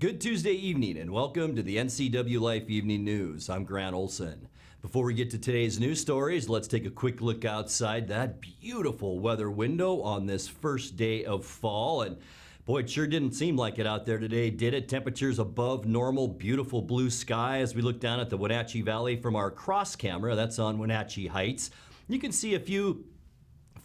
Good Tuesday evening and welcome to the NCWLIFE Evening News. I'm Grant Olson. Before we get to today's news stories, let's take a quick look outside that beautiful weather window on this first day of fall. And boy, it sure didn't seem like it out there today, did it? Temperatures above normal, beautiful blue sky as we look down at the Wenatchee Valley from our cross camera. That's on Wenatchee Heights. You can see a few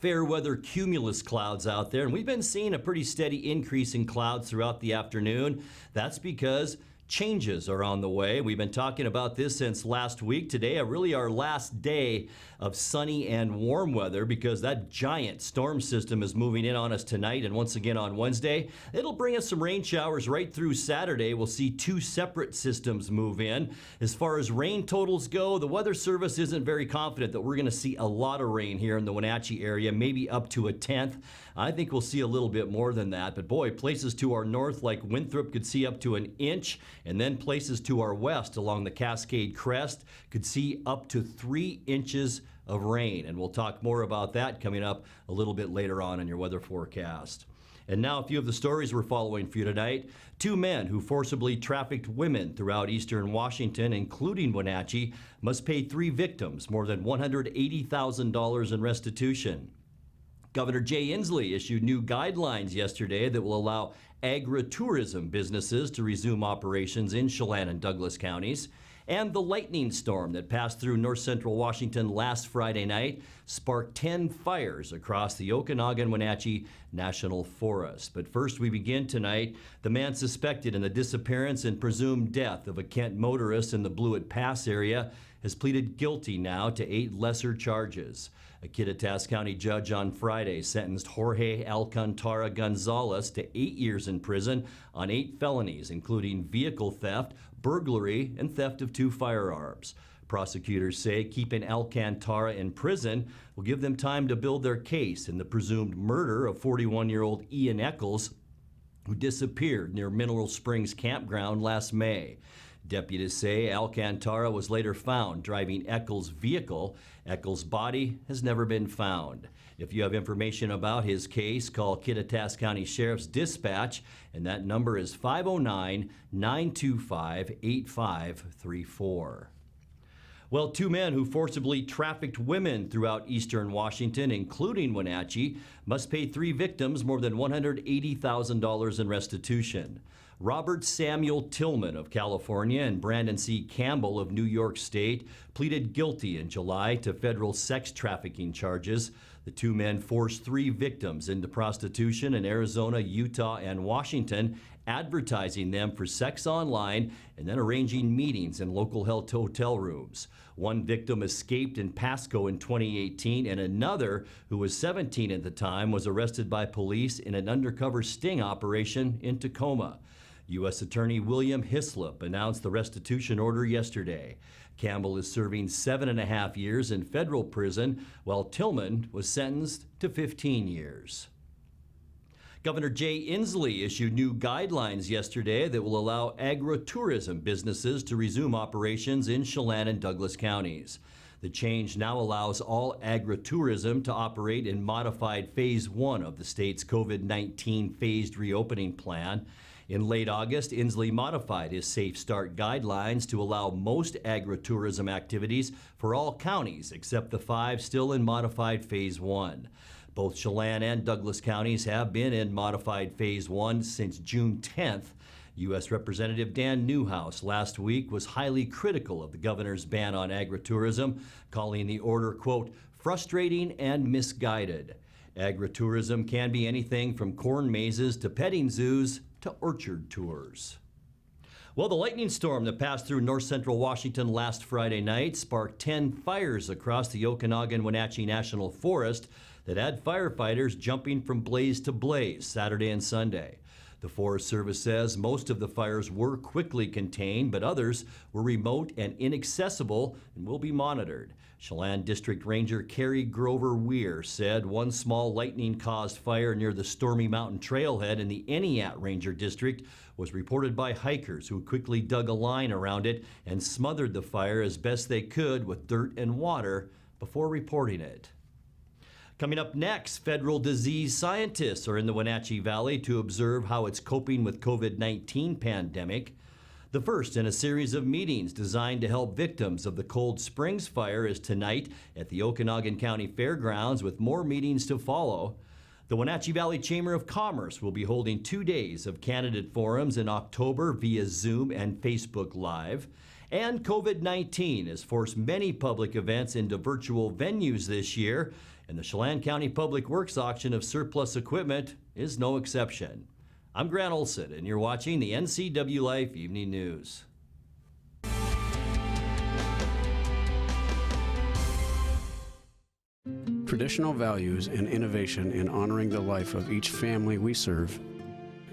fair weather cumulus clouds out there, and we've been seeing a pretty steady increase in clouds throughout the afternoon. That's because changes are on the way. We've been talking about this since last week. Today, really our last day of sunny and warm weather because that giant storm system is moving in on us tonight and once again on Wednesday. It'll bring us some rain showers right through Saturday. We'll see two separate systems move in. As far as rain totals go, the Weather Service isn't very confident that we're going to see a lot of rain here in the Wenatchee area, maybe up to a tenth. I think we'll see a little bit more than that, but boy, places to our north like Winthrop could see up to an inch. And then places to our west along the Cascade Crest could see up to 3 inches of rain. And we'll talk more about that coming up a little bit later on in your weather forecast. And now a few of the stories we're following for you tonight. 2 men who forcibly trafficked women throughout eastern Washington, including Wenatchee, must pay 3 victims more than $180,000 in restitution. Governor Jay Inslee issued new guidelines yesterday that will allow agritourism businesses to resume operations in Chelan and Douglas counties. And the lightning storm that passed through north central Washington last Friday night sparked 10 fires across the Okanagan-Wenatchee National Forest. But first we begin tonight. The man suspected in the disappearance and presumed death of a Kent motorist in the Blewett Pass area has pleaded guilty now to 8 lesser charges. A Kittitas County judge on Friday sentenced Jorge Alcantara Gonzalez to 8 years in prison on 8 felonies, including vehicle theft, burglary, and theft of 2 firearms. Prosecutors say keeping Alcantara in prison will give them time to build their case in the presumed murder of 41-year-old Ian Eccles, who disappeared near Mineral Springs Campground last May. Deputies say Alcantara was later found driving Eccles' vehicle. Eccles' body has never been found. If you have information about his case, call Kittitas County Sheriff's Dispatch, and that number is 509-925-8534. Well, 2 men who forcibly trafficked women throughout eastern Washington, including Wenatchee, must pay 3 victims more than $180,000 in restitution. Robert Samuel Tillman of California and Brandon C. Campbell of New York State pleaded guilty in July to federal sex trafficking charges. The 2 men forced 3 victims into prostitution in Arizona, Utah, and Washington, advertising them for sex online and then arranging meetings in local hotel rooms. One victim escaped in Pasco in 2018, and another, who was 17 at the time, was arrested by police in an undercover sting operation in Tacoma. U.S. Attorney William Hislop announced the restitution order yesterday. Campbell is serving 7.5 years in federal prison, while Tillman was sentenced to 15 years. Governor Jay Inslee issued new guidelines yesterday that will allow agritourism businesses to resume operations in Chelan and Douglas counties. The change now allows all agritourism to operate in modified Phase 1 of the state's COVID-19 phased reopening plan. In late August, Inslee modified his Safe Start guidelines to allow most agritourism activities for all counties except the 5 still in modified Phase 1. Both Chelan and Douglas counties have been in modified Phase 1 since June 10th. U.S. Representative Dan Newhouse last week was highly critical of the governor's ban on agritourism, calling the order, quote, frustrating and misguided. Agritourism can be anything from corn mazes to petting zoos to orchard tours. Well, the lightning storm that passed through north central Washington last Friday night sparked 10 fires across the Okanagan-Wenatchee National Forest that had firefighters jumping from blaze to blaze Saturday and Sunday. The Forest Service says most of the fires were quickly contained, but others were remote and inaccessible and will be monitored. Chelan District Ranger Carrie Grover Weir said one small lightning-caused fire near the Stormy Mountain Trailhead in the Eniat Ranger District was reported by hikers who quickly dug a line around it and smothered the fire as best they could with dirt and water before reporting it. Coming up next, federal disease scientists are in the Wenatchee Valley to observe how it's coping with COVID-19 pandemic. The first in a series of meetings designed to help victims of the Cold Springs fire is tonight at the Okanagan County Fairgrounds, with more meetings to follow. The Wenatchee Valley Chamber of Commerce will be holding 2 days of candidate forums in October via Zoom and Facebook Live. And COVID-19 has forced many public events into virtual venues this year, and the Chelan County Public Works auction of surplus equipment is no exception. I'm Grant Olson, and you're watching the NCWLIFE Evening News. Traditional values and innovation in honoring the life of each family we serve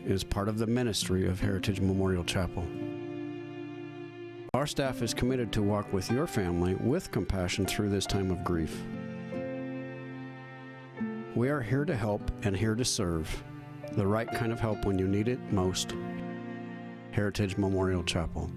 is part of the ministry of Heritage Memorial Chapel. Our staff is committed to walk with your family with compassion through this time of grief. We are here to help and here to serve, the right kind of help when you need it most. Heritage Memorial Chapel.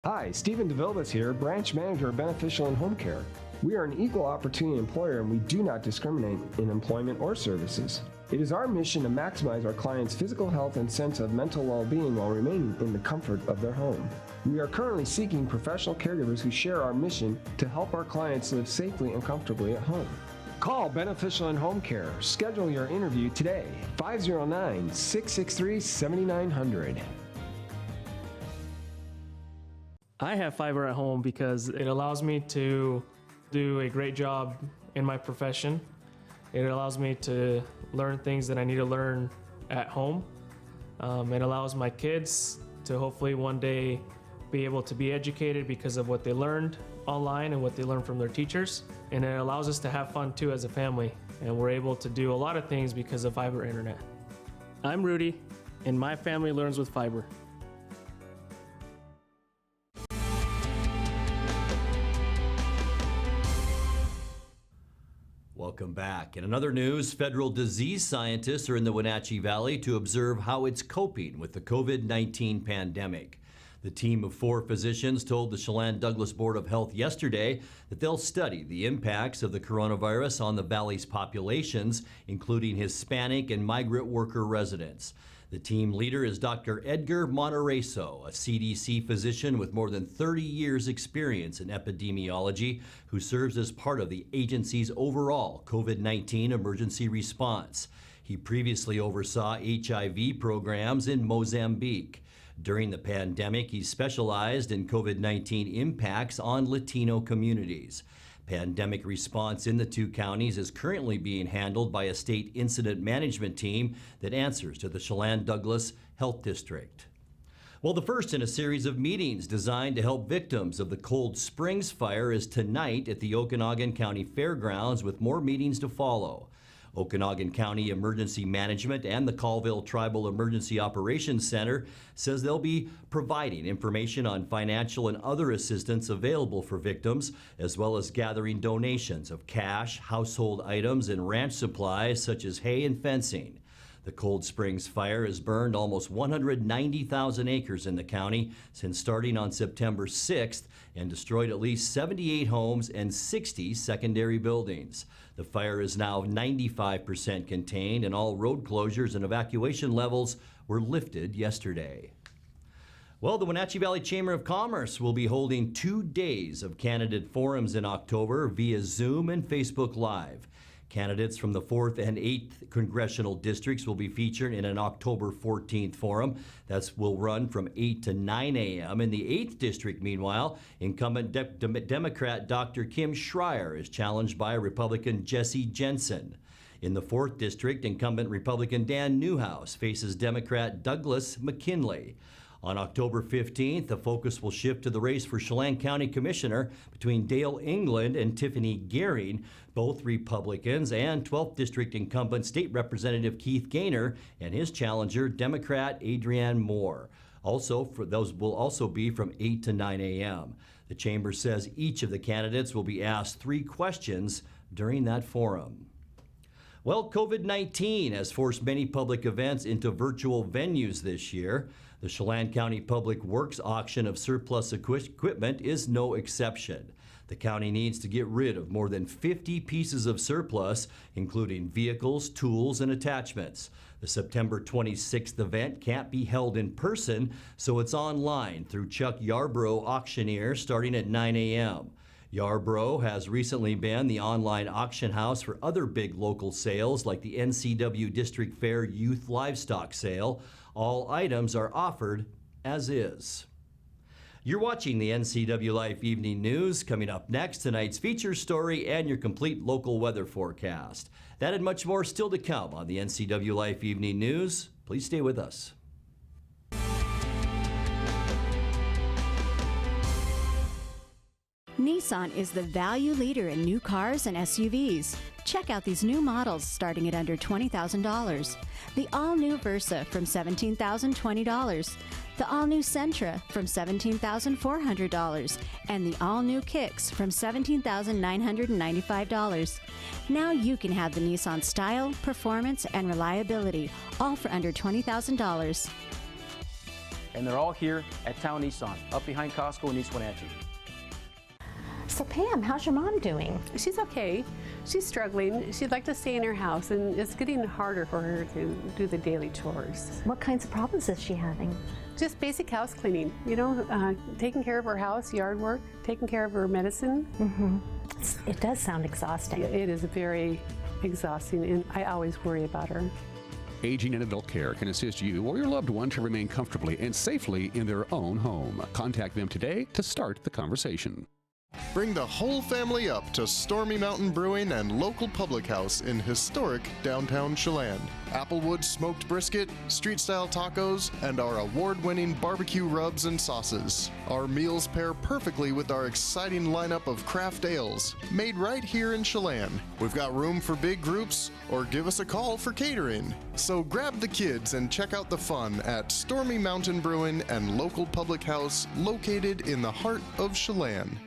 Hi, Stephen DeVilbus here, Branch Manager of Beneficial and Home Care. We are an equal opportunity employer and we do not discriminate in employment or services. It is our mission to maximize our clients' physical health and sense of mental well-being while remaining in the comfort of their home. We are currently seeking professional caregivers who share our mission to help our clients live safely and comfortably at home. Call Beneficial and Home Care. Schedule your interview today. 509-663-7900. I have fiber at home because it allows me to do a great job in my profession. It allows me to learn things that I need to learn at home. It allows my kids to hopefully one day be able to be educated because of what they learned online and what they learned from their teachers. And it allows us to have fun too as a family. And we're able to do a lot of things because of fiber internet. I'm Rudy, and my family learns with fiber. Welcome back. In another news, federal disease scientists are in the Wenatchee Valley to observe how it's coping with the COVID-19 pandemic. The team of 4 physicians told the Chelan Douglas Board of Health yesterday that they'll study the impacts of the coronavirus on the valley's populations, including Hispanic and migrant worker residents. The team leader is Dr. Edgar Montereso, a CDC physician with more than 30 years' experience in epidemiology, who serves as part of the agency's overall COVID-19 emergency response. He previously oversaw HIV programs in Mozambique. During the pandemic, he specialized in COVID-19 impacts on Latino communities. Pandemic response in the 2 counties is currently being handled by a state incident management team that answers to the Chelan Douglas Health District. Well, the first in a series of meetings designed to help victims of the Cold Springs fire is tonight at the Okanagan County Fairgrounds, with more meetings to follow. Okanagan County Emergency Management and the Colville Tribal Emergency Operations Center says they'll be providing information on financial and other assistance available for victims, as well as gathering donations of cash, household items, and ranch supplies such as hay and fencing. The Cold Springs fire has burned almost 190,000 acres in the county since starting on September 6th and destroyed at least 78 homes and 60 secondary buildings. The fire is now 95% contained, and all road closures and evacuation levels were lifted yesterday. Well, the Wenatchee Valley Chamber of Commerce will be holding 2 days of candidate forums in October via Zoom and Facebook Live. Candidates from the 4th and 8th congressional districts will be featured in an October 14th forum. That will run from 8 to 9 a.m. In the 8th district, meanwhile, incumbent Democrat Dr. Kim Schreier is challenged by Republican Jesse Jensen. In the 4th district, incumbent Republican Dan Newhouse faces Democrat Douglas McKinley. On October 15th, the focus will shift to the race for Chelan County Commissioner between Dale England and Tiffany Gehring, both Republicans, and 12th District incumbent State Representative Keith Gaynor and his challenger, Democrat Adrienne Moore. Those will also be from 8 to 9 a.m. The Chamber says each of the candidates will be asked 3 questions during that forum. Well, COVID-19 has forced many public events into virtual venues this year. The Chelan County Public Works auction of surplus equipment is no exception. The county needs to get rid of more than 50 pieces of surplus, including vehicles, tools, and attachments. The September 26th event can't be held in person, so it's online through Chuck Yarbrough Auctioneer starting at 9 a.m. Yarbrough has recently been the online auction house for other big local sales like the NCW District Fair Youth Livestock Sale. All items are offered as is. You're watching the NCWLIFE Evening News. Coming up next, tonight's feature story and your complete local weather forecast. That and much more still to come on the NCWLIFE Evening News. Please stay with us. Nissan is the value leader in new cars and SUVs. Check out these new models starting at under $20,000. The all-new Versa from $17,020. The all-new Sentra from $17,400. And the all-new Kicks from $17,995. Now you can have the Nissan style, performance, and reliability, all for under $20,000. And they're all here at Town Nissan, up behind Costco in East Wenatchee. So Pam, how's your mom doing? She's okay. She's struggling. She'd like to stay in her house, and it's getting harder for her to do the daily chores. What kinds of problems is she having? Just basic house cleaning, taking care of her house, yard work, taking care of her medicine. Mm-hmm. It does sound exhausting. It is very exhausting, and I always worry about her. Aging and Adult Care can assist you or your loved one to remain comfortably and safely in their own home. Contact them today to start the conversation. Bring the whole family up to Stormy Mountain Brewing and local public house in historic downtown Chelan. Applewood smoked brisket, street-style tacos, and our award-winning barbecue rubs and sauces. Our meals pair perfectly with our exciting lineup of craft ales, made right here in Chelan. We've got room for big groups, or give us a call for catering. So grab the kids and check out the fun at Stormy Mountain Brewing and local public house located in the heart of Chelan.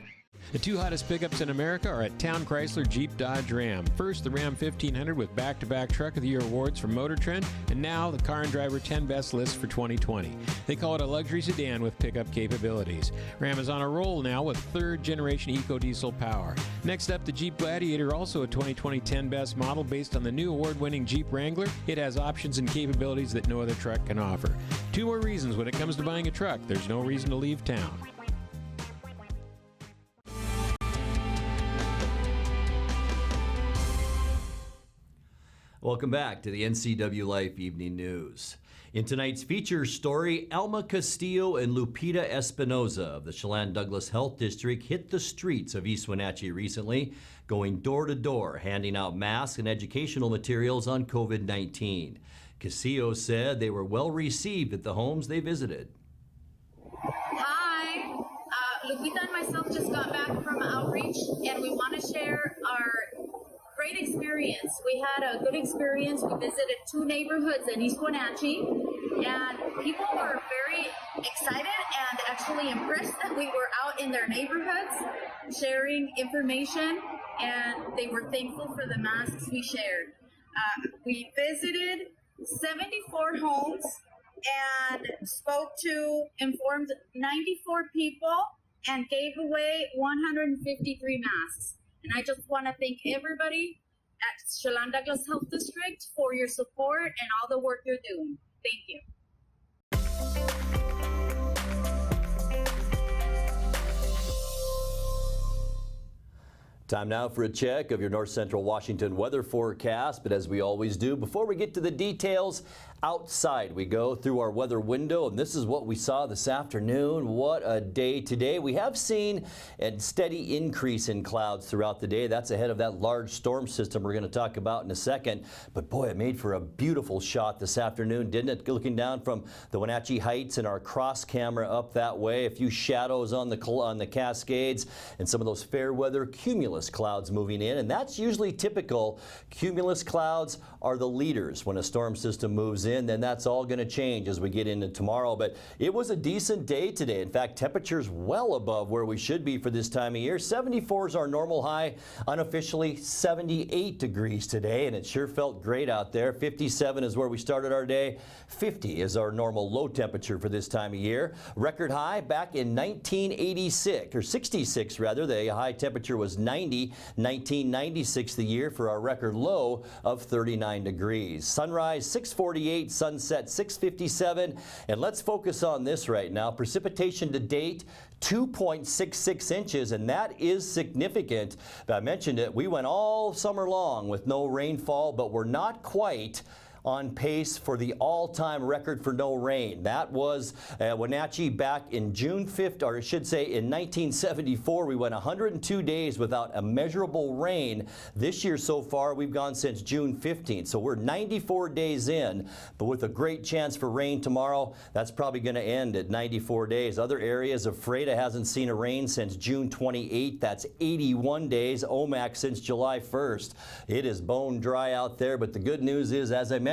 The two hottest pickups in America are at Town Chrysler Jeep Dodge Ram. First, the Ram 1500 with back-to-back Truck of the Year awards from Motor Trend, and now the Car and Driver 10 Best list for 2020. They call it a luxury sedan with pickup capabilities. Ram is on a roll now with third-generation eco-diesel power. Next up, the Jeep Gladiator, also a 2020 10 Best model based on the new award-winning Jeep Wrangler. It has options and capabilities that no other truck can offer. Two more reasons when it comes to buying a truck: there's no reason to leave town. Welcome back to the NCWLIFE Evening News. In tonight's feature story, Alma Castillo and Lupita Espinoza of the Chelan Douglas Health District hit the streets of East Wenatchee recently, going door to door, handing out masks and educational materials on COVID-19. Castillo said they were well received at the homes they visited. Hi, Lupita and myself just got back from outreach, and we want to share our great experience. We had a good experience. We visited 2 neighborhoods in East Wenatchee, and people were very excited and actually impressed that we were out in their neighborhoods sharing information, and they were thankful for the masks we shared. We visited 74 homes and informed 94 people and gave away 153 masks. And I just want to thank everybody at Chelan Douglas Health District for your support and all the work you're doing. Thank you. Time now for a check of your North Central Washington weather forecast. But as we always do, before we get to the details, outside we go through our weather window, and this is what we saw this afternoon. What a day today. We have seen a steady increase in clouds throughout the day. That's ahead of that large storm system we're going to talk about in a second. But boy, it made for a beautiful shot this afternoon, didn't it? Looking down from the Wenatchee Heights and our cross camera up that way, a few shadows on the Cascades and some of those fair weather cumulus cumulus clouds moving in, and that's usually typical. Cumulus clouds are the leaders when a storm system moves in. Then that's all going to change as we get into tomorrow. But it was a decent day today. In fact, temperatures well above where we should be for this time of year. 74 is our normal high, unofficially 78 degrees today, and it sure felt great out there. 57 is where we started our day. 50 is our normal low temperature for this time of year. Record high back in 1986, or 66 rather. The high temperature was 90. 1996 the year for our record low of 39 degrees. Sunrise 6:48, sunset 6:57. And let's focus on this right now. Precipitation to date 2.66 inches, and that is significant. I mentioned it, we went all summer long with no rainfall, but we're not quite on pace for the all-time record for no rain. That was Wenatchee back in June 5th, or I should say in 1974. We went 102 days without a measurable rain. This year so far, we've gone since June 15th. So we're 94 days in, but with a great chance for rain tomorrow. That's probably going to end at 94 days. Other areas of Freda hasn't seen a rain since June 28th. That's 81 days. Omak since July 1st. It is bone dry out there, but the good news is, as I mentioned,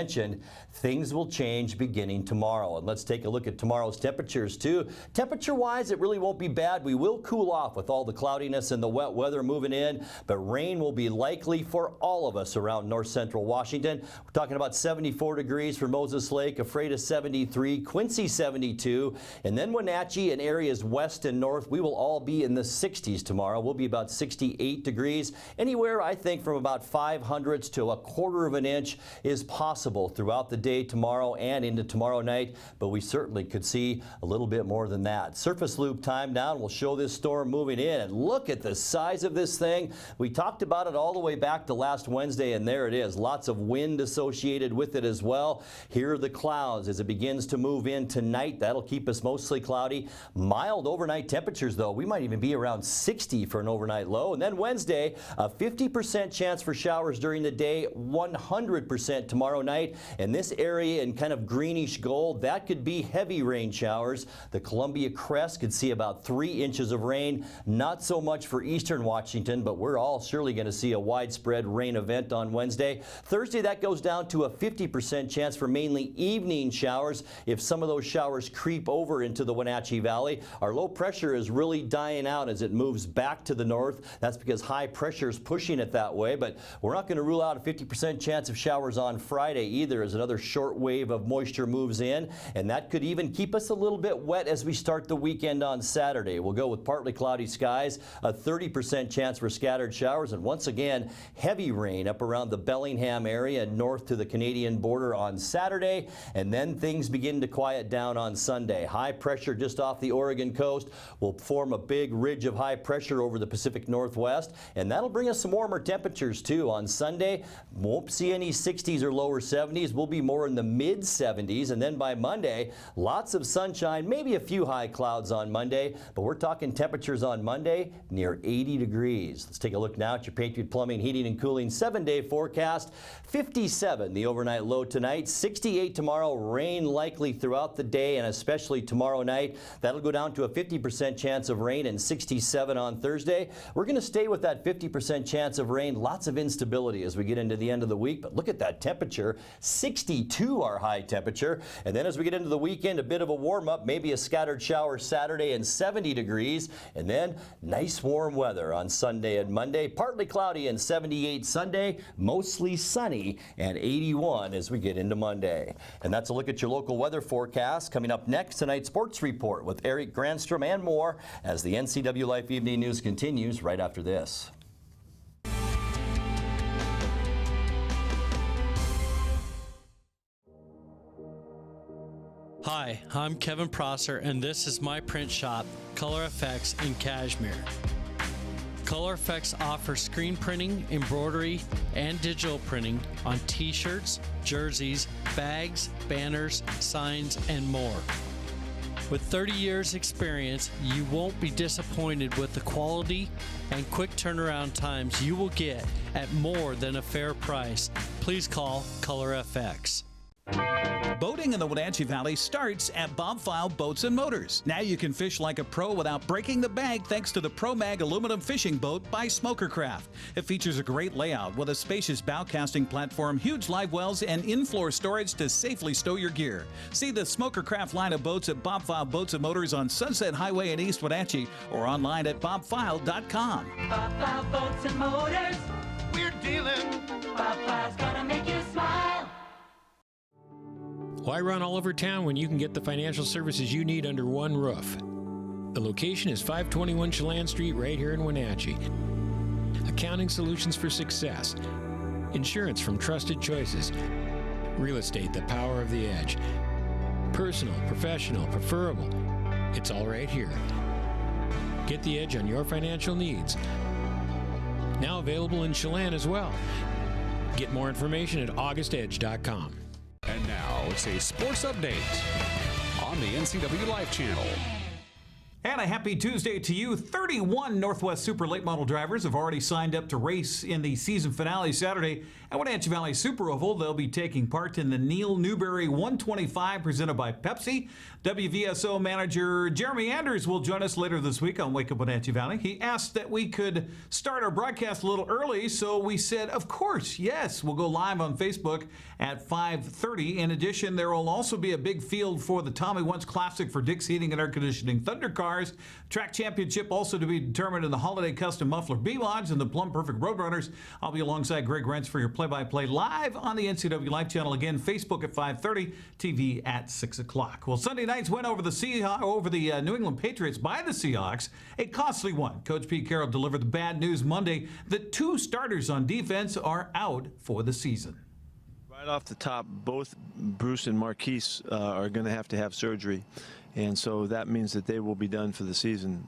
things will change beginning tomorrow. And let's take a look at tomorrow's temperatures too. Temperature-wise, it really won't be bad. We will cool off with all the cloudiness and the wet weather moving in, but rain will be likely for all of us around north central Washington. We're talking about 74 degrees for Moses Lake, Ephrata 73, Quincy 72, and then Wenatchee and areas west and north, we will all be in the 60s tomorrow. We'll be about 68 degrees. Anywhere, I think, from about 5/100ths to 1/4 of an inch is possible throughout the day tomorrow and into tomorrow night, but we certainly could see a little bit more than that. Surface loop time down will show this storm moving in, and look at the size of this thing. We talked about it all the way back to last Wednesday, and there it is. Lots of wind associated with it as well. Here are the clouds as it begins to move in tonight. That'll keep us mostly cloudy. Mild overnight temperatures, though. We might even be around 60 for an overnight low. And then Wednesday, a 50% chance for showers during the day, 100% tomorrow night. And this area in kind of greenish gold, that could be heavy rain showers. The Columbia Crest could see about 3 inches of rain. Not so much for eastern Washington, but we're all surely going to see a widespread rain event on Wednesday. Thursday, that goes down to a 50% chance for mainly evening showers if some of those showers creep over into the Wenatchee Valley. Our low pressure is really dying out as it moves back to the north. That's because high pressure is pushing it that way, but we're not going to rule out a 50% chance of showers on Friday either, as another short wave of moisture moves in, and that could even keep us a little bit wet as we start the weekend on Saturday. We'll go with partly cloudy skies, a 30% chance for scattered showers, and once again, heavy rain up around the Bellingham area and north to the Canadian border on Saturday, and then things begin to quiet down on Sunday. High pressure just off the Oregon coast will form a big ridge of high pressure over the Pacific Northwest, and that'll bring us some warmer temperatures too. On Sunday, won't see any 60s or lower 70s. We'll be more in the mid 70s, and then by Monday, lots of sunshine, maybe a few high clouds on Monday, but we're talking temperatures on Monday near 80 degrees. Let's take a look now at your Patriot Plumbing, Heating and Cooling 7-day forecast. 57 the overnight low tonight, 68 tomorrow, rain likely throughout the day and especially tomorrow night. That'll go down to a 50% chance of rain and 67 on Thursday. We're going to stay with that 50% chance of rain. Lots of instability as we get into the end of the week, but look at that temperature. 62 our high temperature, and then as we get into the weekend, a bit of a warm up, maybe a scattered shower Saturday and 70 degrees, and then nice warm weather on Sunday and Monday. Partly cloudy and 78 Sunday, mostly sunny and 81 as we get into Monday. And that's a look at your local weather forecast. Coming up next, tonight's sports report with Eric Granstrom and more as the NCWLIFE Evening News continues right after this. Hi, I'm Kevin Prosser, and this is my print shop, Color Effects in Cashmere. Color Effects offers screen printing, embroidery, and digital printing on t-shirts, jerseys, bags, banners, signs, and more. With 30 years experience, you won't be disappointed with the quality and quick turnaround times you will get at more than a fair price. Please call Color FX. Boating in the Wenatchee Valley starts at Bob File Boats and Motors. Now you can fish like a pro without breaking the bank thanks to the ProMag aluminum fishing boat by Smokercraft. It features a great layout with a spacious bow casting platform, huge live wells, and in-floor storage to safely stow your gear. See the Smokercraft line of boats at Bob File Boats and Motors on Sunset Highway in East Wenatchee or online at bobfile.com. Bob File Boats and Motors, we're dealing. Bob File's gonna make you smile. Why run all over town when you can get the financial services you need under one roof? The location is 521 Chelan Street right here in Wenatchee. Accounting solutions for success. Insurance from trusted choices. Real estate, the power of the edge. Personal, professional, preferable. It's all right here. Get the edge on your financial needs. Now available in Chelan as well. Get more information at augustedge.com. And now it's a sports update on the NCWLIFE channel. And a happy Tuesday to you. 31 Northwest Super Late Model drivers have already signed up to race in the season finale Saturday at Wenatchee Valley Super Oval. They'll be taking part in the Neil Newberry 125 presented by Pepsi. WVSO manager Jeremy Anders will join us later this week on Wake Up Wenatchee Valley. He asked that we could start our broadcast a little early, so we said, of course, yes. We'll go live on Facebook at 5:30. In addition, there will also be a big field for the Tommy Once Classic for Dick's Heating and Air Conditioning Thunder Cars. Track championship also to be determined in the Holiday Custom Muffler B-Lodge and the Plum Perfect Roadrunners. I'll be alongside Greg Rentz for your play-by-play live on the NCWLIFE channel. Again, Facebook at 5:30, TV at 6 o'clock. Well, Sunday night's win over the New England Patriots by the Seahawks, a costly one. Coach Pete Carroll delivered the bad news Monday that 2 starters on defense are out for the season. Right off the top, both Bruce and Marquise are going to have surgery, and so that means that they will be done for the season,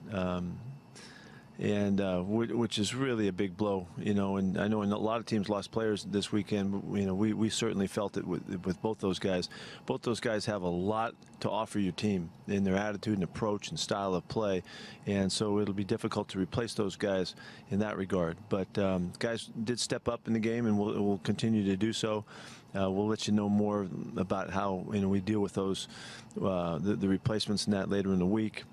which is really a big blow, you know. And I know a lot of teams lost players this weekend, but, you know, we certainly felt it with both those guys. Both those guys have a lot to offer your team in their attitude and approach and style of play, and so it'll be difficult to replace those guys in that regard. But guys did step up in the game, and will continue to do so. We'll let you know more about how, you know, we deal with those the replacements and that later in the week,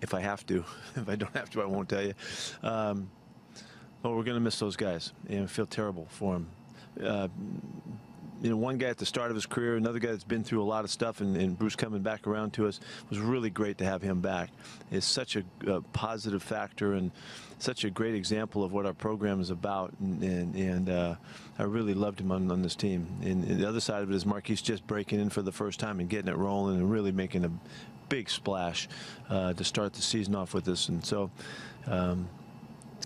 if I have to. If I don't have to, I won't tell you. But we're going to miss those guys, and I feel terrible for them. You know, one guy at the start of his career, another guy that's been through a lot of stuff, and Bruce coming back around to us, it was really great to have him back. It's such a positive factor and such a great example of what our program is about, and I really loved him on this team. And the other side of it is Marquise just breaking in for the first time and getting it rolling and really making a big splash to start the season off with us. And so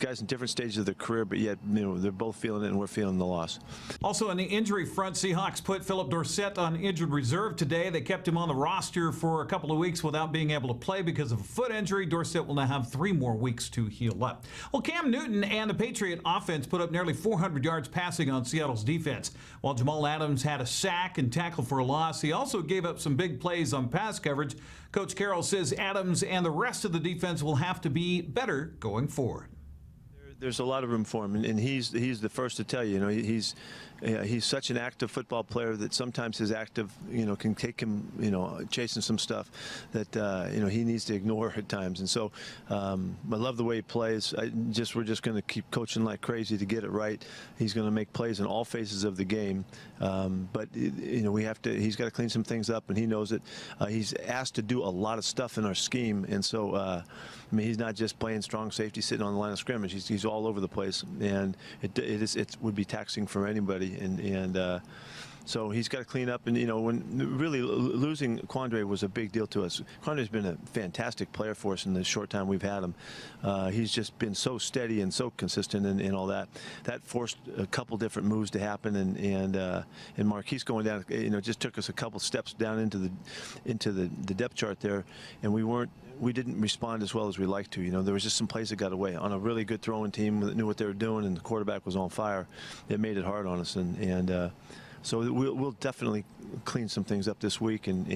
guys in different stages of their career, but yet, you know, they're both feeling it, and we're feeling the loss. Also on the injury front, Seahawks put Philip Dorsett on injured reserve today. They kept him on the roster for a couple of weeks without being able to play because of a foot injury. Dorsett will now have 3 more weeks to heal up. Well, Cam Newton and the Patriot offense put up nearly 400 yards passing on Seattle's defense. While Jamal Adams had a sack and tackle for a loss, he also gave up some big plays on pass coverage. Coach Carroll says Adams and the rest of the defense will have to be better going forward. There's a lot of room for him, and he's the first to tell you. You know, he's such an active football player that sometimes his active, you know, can take him, you know, chasing some stuff that you know, he needs to ignore at times. And so I love the way he plays. We're just going to keep coaching like crazy to get it right. He's going to make plays in all phases of the game, but you know, he's got to clean some things up, and he knows it. He's asked to do a lot of stuff in our scheme, and so I mean, he's not just playing strong safety sitting on the line of scrimmage. He's all over the place, and it would be taxing for anybody, and so he's got to clean up. And, you know, when really losing Quandre was a big deal to us. Quandre's been a fantastic player for us in the short time we've had him. He's just been so steady and so consistent and all that. That forced a couple different moves to happen, and Marquise going down, you know, just took us a couple steps down into the depth chart there, and we didn't respond as well as we liked to. You know, there was just some plays that got away on a really good throwing team that knew what they were doing, and the quarterback was on fire. It made it hard on us, and so we'll definitely clean some things up this week, and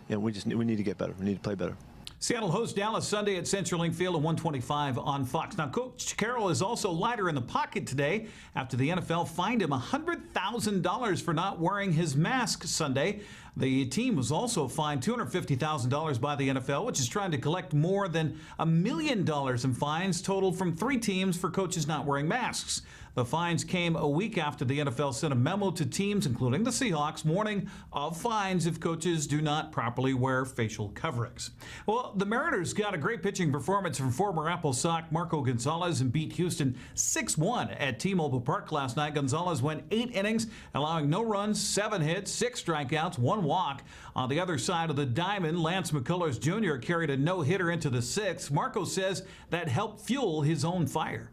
we need to get better. We need to play better. Seattle hosts Dallas Sunday at CenturyLink Field at 1:25 on Fox. Now, Coach Carroll is also lighter in the pocket today after the NFL fined him $100,000 for not wearing his mask Sunday. The team was also fined $250,000 by the NFL, which is trying to collect more than $1 million in fines totaled from 3 teams for coaches not wearing masks. The fines came a week after the NFL sent a memo to teams, including the Seahawks, warning of fines if coaches do not properly wear facial coverings. Well, the Mariners got a great pitching performance from former Apple Sox Marco Gonzalez and beat Houston 6-1 at T-Mobile Park last night. Gonzalez went 8 innings, allowing no runs, 7 hits, 6 strikeouts, 1 walk. On the other side of the diamond, Lance McCullers Jr. carried a no-hitter into the 6th. Marco says that helped fuel his own fire.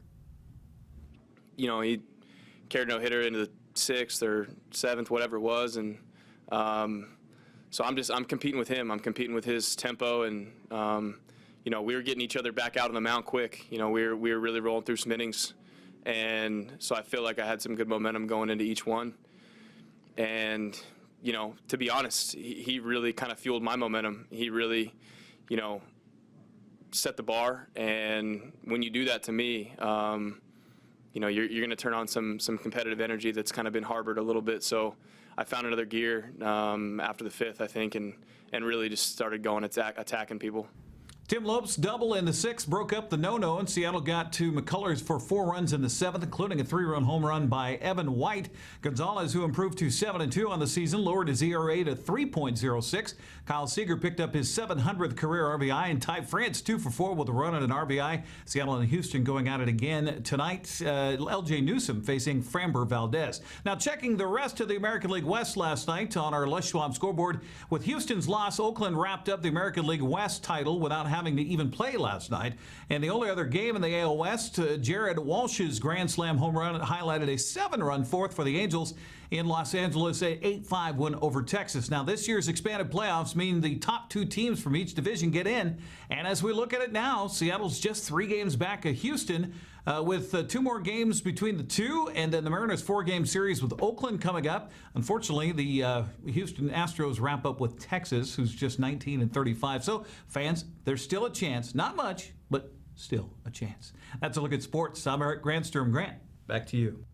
You know, he carried no hitter into the 6th or 7th, whatever it was, and so I'm competing with him. I'm competing with his tempo, and you know, we were getting each other back out on the mound quick. You know, we were really rolling through some innings, and so I feel like I had some good momentum going into each one. And you know, to be honest, he really kind of fueled my momentum. He really, you know, set the bar, and when you do that to me, you know, you're going to turn on some competitive energy that's kind of been harbored a little bit. So I found another gear after the 5th, I think, and really just started going attacking people. Tim Lopes' double in the 6th broke up the no-no, and Seattle got to McCullers for 4 runs in the 7th, including a 3-run home run by Evan White. Gonzalez, who improved to 7-2 on the season, lowered his ERA to 3.06. Kyle Seager picked up his 700th career RBI, and Ty France 2 for 4 with a run and an RBI. Seattle and Houston going at it again tonight. L.J. Newsome facing Framber Valdez. Now, checking the rest of the American League West last night on our Les Schwab scoreboard. With Houston's loss, Oakland wrapped up the American League West title without having to even play last night. And the only other game in the AL West, Jared Walsh's grand slam home run highlighted a 7-run 4th for the Angels in Los Angeles, an 8-5 win over Texas. Now, this year's expanded playoffs mean the top 2 teams from each division get in. And as we look at it now, Seattle's just 3 games back of Houston, with 2 more games between the 2, and then the Mariners' 4-game series with Oakland coming up. Unfortunately, the Houston Astros wrap up with Texas, who's just 19-35. So, fans, there's still a chance. Not much, but still a chance. That's a look at sports. I'm Eric Grandstrom. Grant, back to you.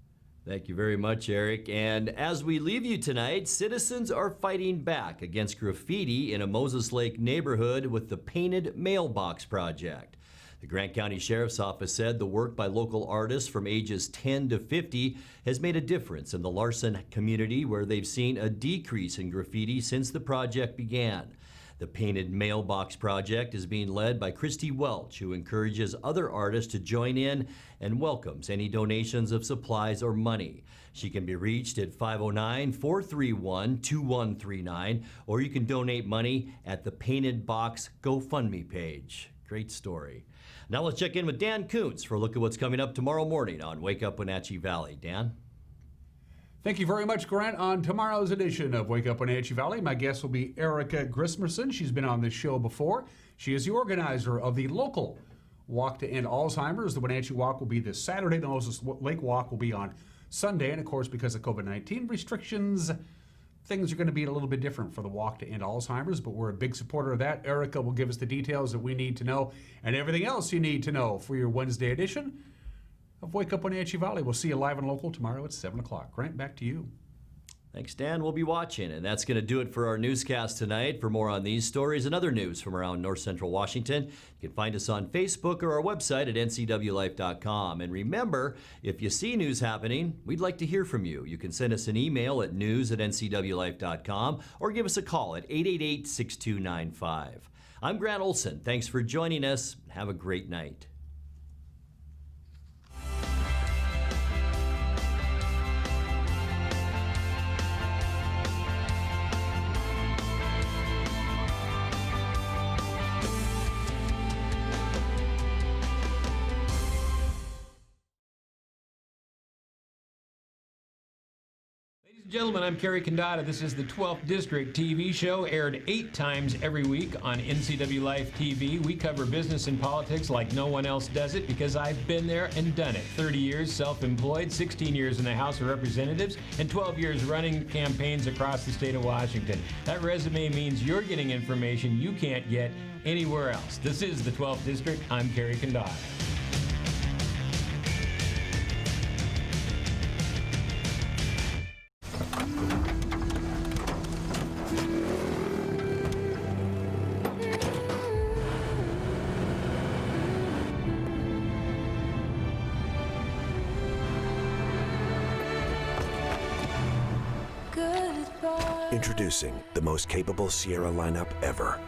Thank you very much, Eric. And as we leave you tonight, citizens are fighting back against graffiti in a Moses Lake neighborhood with the Painted Mailbox Project. The Grant County Sheriff's Office said the work by local artists from ages 10 to 50 has made a difference in the Larson community, where they've seen a decrease in graffiti since the project began. The Painted Mailbox Project is being led by Christy Welch, who encourages other artists to join in and welcomes any donations of supplies or money. She can be reached at 509-431-2139, or you can donate money at the Painted Box GoFundMe page. Great story. Now let's check in with Dan Kuntz for a look at what's coming up tomorrow morning on Wake Up Wenatchee Valley. Dan? Thank you very much, Grant. On tomorrow's edition of Wake Up Wenatchee Valley, my guest will be Erica Grismerson. She's been on this show before. She is the organizer of the local Walk to End Alzheimer's. The Wenatchee Walk will be this Saturday. The Moses Lake Walk will be on Sunday. And, of course, because of COVID-19 restrictions, things are going to be a little bit different for the Walk to End Alzheimer's, but we're a big supporter of that. Erica will give us the details that we need to know and everything else you need to know for your Wednesday edition of Wake Up Wenatchee Valley. We'll see you live and local tomorrow at 7 o'clock. Grant, back to you. Thanks, Dan. We'll be watching, and that's going to do it for our newscast tonight. For more on these stories and other news from around North Central Washington, you can find us on Facebook or our website at ncwlife.com. And remember, if you see news happening, we'd like to hear from you. You can send us an email at news@ncwlife.com or give us a call at 888-6295. I'm Grant Olson. Thanks for joining us. Have a great night. Gentlemen, I'm Kerry Condata. This is the 12th District TV show, aired 8 times every week on NCWLIFE TV. We cover business and politics like no one else does it because I've been there and done it. 30 years self-employed, 16 years in the House of Representatives, and 12 years running campaigns across the state of Washington. That resume means you're getting information you can't get anywhere else. This is the 12th District. I'm Kerry Condata. Introducing the most capable Sierra lineup ever.